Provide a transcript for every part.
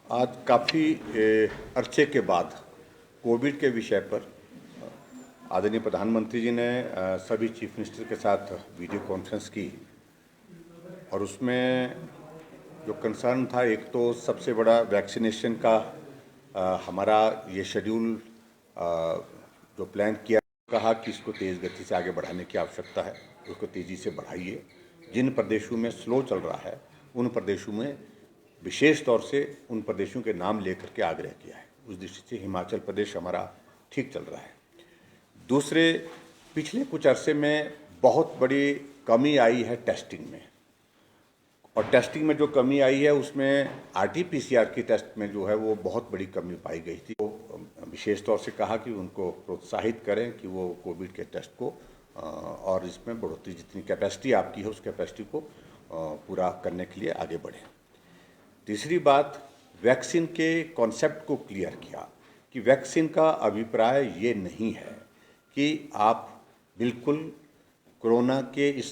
आज काफ़ी अरसे के बाद कोविड के विषय पर आदरणीय प्रधानमंत्री जी ने सभी चीफ मिनिस्टर के साथ वीडियो कॉन्फ्रेंस की और उसमें जो कंसर्न था, एक तो सबसे बड़ा वैक्सीनेशन का हमारा ये शेड्यूल जो प्लान किया, कहा कि इसको तेज़ गति से आगे बढ़ाने की आवश्यकता है, उसको तेज़ी से बढ़ाइए। जिन प्रदेशों में स्लो चल रहा है उन प्रदेशों में विशेष तौर से उन प्रदेशों के नाम लेकर के आग्रह किया है। उस दृष्टि से हिमाचल प्रदेश हमारा ठीक चल रहा है। दूसरे, पिछले कुछ अरसे में बहुत बड़ी कमी आई है टेस्टिंग में, और टेस्टिंग में जो कमी आई है उसमें आरटीपीसीआर की टेस्ट में जो है वो बहुत बड़ी कमी पाई गई थी। तो विशेष तौर से कहा कि उनको प्रोत्साहित करें कि वो कोविड के टेस्ट को और इसमें बढ़ोतरी, जितनी कैपेसिटी आपकी है उस कैपेसिटी को पूरा करने के लिए आगे बढ़ें। तीसरी बात, वैक्सीन के कॉन्सेप्ट को क्लियर किया कि वैक्सीन का अभिप्राय ये नहीं है कि आप बिल्कुल कोरोना के इस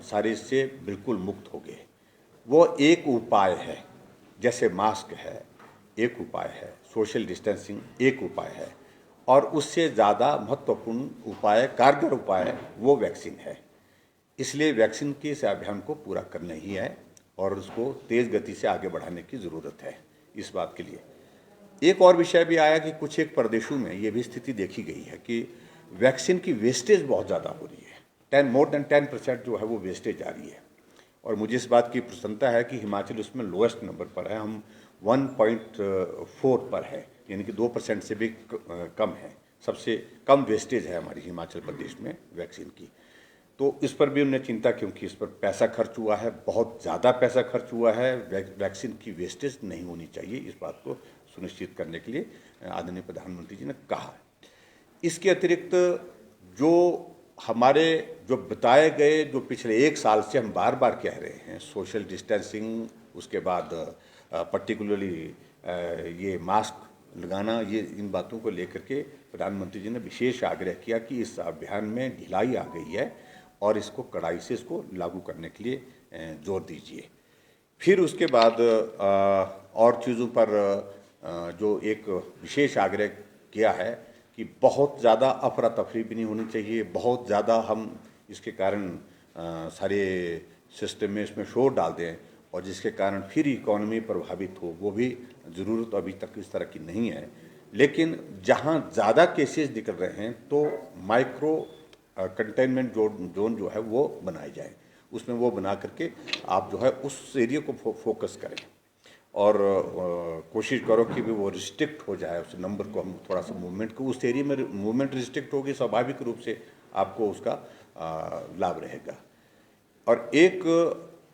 सारे से बिल्कुल मुक्त हो गए। वो एक उपाय है, जैसे मास्क है एक उपाय है, सोशल डिस्टेंसिंग एक उपाय है, और उससे ज़्यादा महत्वपूर्ण उपाय, कारगर उपाय वो वैक्सीन है। इसलिए वैक्सीन के इस अभियान को पूरा करना ही है और उसको तेज़ गति से आगे बढ़ाने की ज़रूरत है। इस बात के लिए एक और विषय भी आया कि कुछ एक प्रदेशों में ये भी स्थिति देखी गई है कि वैक्सीन की वेस्टेज बहुत ज़्यादा हो रही है। मोर देन 10% जो है वो वेस्टेज आ रही है, और मुझे इस बात की प्रसन्नता है कि हिमाचल उसमें लोएस्ट नंबर पर है। हम 1.4 पर है, यानी कि 2% से भी कम है। सबसे कम वेस्टेज है हमारी हिमाचल प्रदेश में वैक्सीन की। तो इस पर भी उन्हें चिंता, क्योंकि इस पर पैसा खर्च हुआ है, बहुत ज़्यादा पैसा खर्च हुआ है। वैक्सीन की वेस्टेज नहीं होनी चाहिए, इस बात को सुनिश्चित करने के लिए आदरणीय प्रधानमंत्री जी ने कहा। इसके अतिरिक्त जो हमारे जो बताए गए, जो पिछले एक साल से हम बार बार कह रहे हैं, सोशल डिस्टेंसिंग, उसके बाद पर्टिकुलरली ये मास्क लगाना, ये इन बातों को लेकर के प्रधानमंत्री जी ने विशेष आग्रह किया कि इस अभियान में ढिलाई आ गई है और इसको कड़ाई से इसको लागू करने के लिए जोर दीजिए। फिर उसके बाद और चीज़ों पर जो एक विशेष आग्रह किया है कि बहुत ज़्यादा अफरा तफरी भी नहीं होनी चाहिए, बहुत ज़्यादा हम इसके कारण सारे सिस्टम में इसमें शोर डाल दें और जिसके कारण फिर इकोनॉमी प्रभावित हो, वो भी ज़रूरत अभी तक इस तरह की नहीं है। लेकिन जहाँ ज़्यादा केसेस निकल रहे हैं तो माइक्रो कंटेनमेंट जोन जो है वो बनाए जाए, उसमें वो बना करके आप जो है उस एरिया को फोकस करें और कोशिश करो कि भी वो रिस्ट्रिक्ट हो जाए, उस नंबर को हम थोड़ा सा मूवमेंट को, उस एरिया में मूवमेंट रिस्ट्रिक्ट होगी, स्वाभाविक रूप से आपको उसका लाभ रहेगा। और एक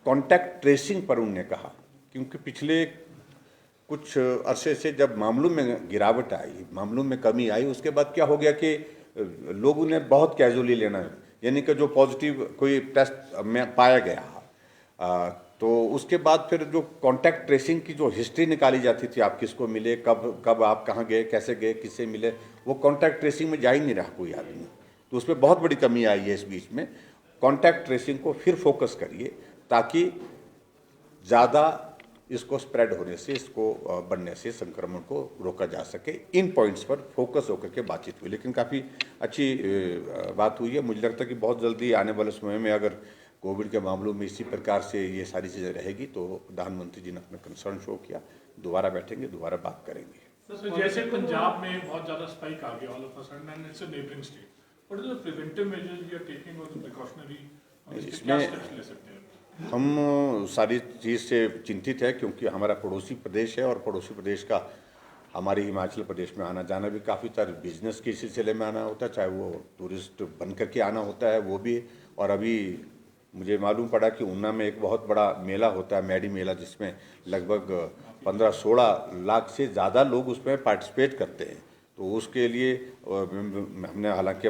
कॉन्टैक्ट ट्रेसिंग पर उन्होंने कहा, क्योंकि पिछले कुछ अरसे से जब मामलों में गिरावट आई, मामलों में कमी आई, उसके बाद क्या हो गया कि लोगों ने बहुत कैजुअली लेना, यानी कि जो पॉजिटिव कोई टेस्ट में पाया गया तो उसके बाद फिर जो कॉन्टैक्ट ट्रेसिंग की जो हिस्ट्री निकाली जाती थी, आप किसको मिले, कब कब आप कहाँ गए, कैसे गए, किससे मिले, वो कॉन्टैक्ट ट्रेसिंग में जा ही नहीं रहा कोई आदमी। तो उसमें बहुत बड़ी कमी आई है इस बीच में। कॉन्टैक्ट ट्रेसिंग को फिर फोकस करिए ताकि ज़्यादा इसको स्प्रेड होने से, इसको बढ़ने से संक्रमण को रोका जा सके। इन पॉइंट्स पर फोकस होकर के बातचीत हुई, लेकिन काफ़ी अच्छी बात हुई है। मुझे लगता है कि बहुत जल्दी आने वाले समय में अगर कोविड के मामलों में इसी प्रकार से ये सारी चीज़ें रहेगी तो प्रधानमंत्री जी ने अपना कंसर्न शो किया, दोबारा बैठेंगे, दोबारा बात करेंगे। तो जैसे पंजाब में बहुत ज़्यादा स्पाइक आ गया all of a sudden and it's a neighbouring state, what is the preventive measures we are taking और द प्रिकॉशनरी, क्या स्टेप्स ले सकते हैं? हम सारी चीज़ से चिंतित है, क्योंकि हमारा पड़ोसी प्रदेश है और पड़ोसी प्रदेश का हमारे हिमाचल प्रदेश में आना जाना भी काफ़ी सारे बिजनेस के सिलसिले में आना होता है, चाहे वो टूरिस्ट बन करके आना होता है वो भी। और अभी मुझे मालूम पड़ा कि ऊना में एक बहुत बड़ा मेला होता है, मैडी मेला, जिसमें लगभग 15-16 लाख से ज़्यादा लोग उसमें पार्टिसिपेट करते हैं। तो उसके लिए हमने, हालांकि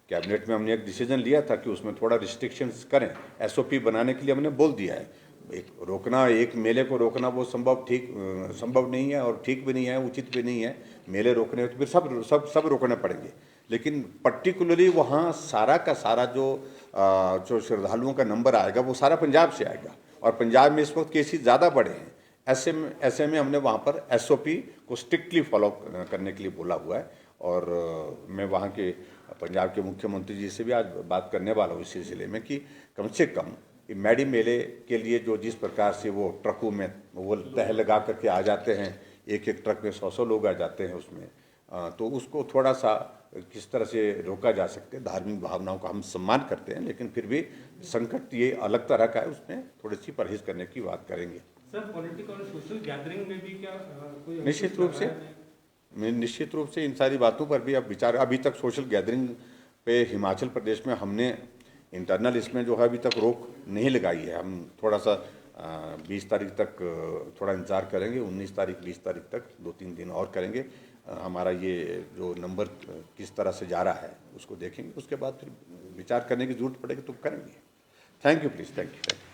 कैबिनेट में हमने एक डिसीजन लिया था कि उसमें थोड़ा रिस्ट्रिक्शंस करें, एसओपी बनाने के लिए हमने बोल दिया है। एक मेले को रोकना वो संभव नहीं है और ठीक भी नहीं है, उचित भी नहीं है। मेले रोकने हो तो फिर सब रोकने पड़ेंगे, लेकिन पर्टिकुलरली वहाँ सारा का सारा जो श्रद्धालुओं का नंबर आएगा वो सारा पंजाब से आएगा, और पंजाब में इस वक्त केसेस ज़्यादा बढ़े हैं। ऐसे में हमने वहाँ पर एसओपी को स्ट्रिक्टली फॉलो करने के लिए बोला हुआ है। और मैं वहाँ के पंजाब के मुख्यमंत्री जी से भी आज बात करने वाला हूँ इस सिलसिले में कि कम से कम मैडी मेले के लिए जो जिस प्रकार से वो ट्रकों में वो तह लगा करके आ जाते हैं, एक एक ट्रक में 100 लोग आ जाते हैं उसमें, तो उसको थोड़ा सा किस तरह से रोका जा सकते हैं। धार्मिक भावनाओं का हम सम्मान करते हैं, लेकिन फिर भी संकट ये अलग तरह का है, उसमें थोड़ी सी परहेज करने की बात करेंगे। सर पॉलिटिकल और सोशल गैदरिंग में भी क्या कोई निश्चित रूप से इन सारी बातों पर भी अब विचार, अभी तक सोशल गैदरिंग पे हिमाचल प्रदेश में हमने इंटरनल इसमें जो है अभी तक रोक नहीं लगाई है। हम थोड़ा सा 20 तारीख तक थोड़ा इंतज़ार करेंगे, 19 तारीख 20 तारीख तक 2-3 दिन और करेंगे। हमारा ये जो नंबर किस तरह से जा रहा है उसको देखेंगे, उसके बाद फिर विचार करने की जरूरत पड़ेगी तो करेंगे। Thank you please, thank you.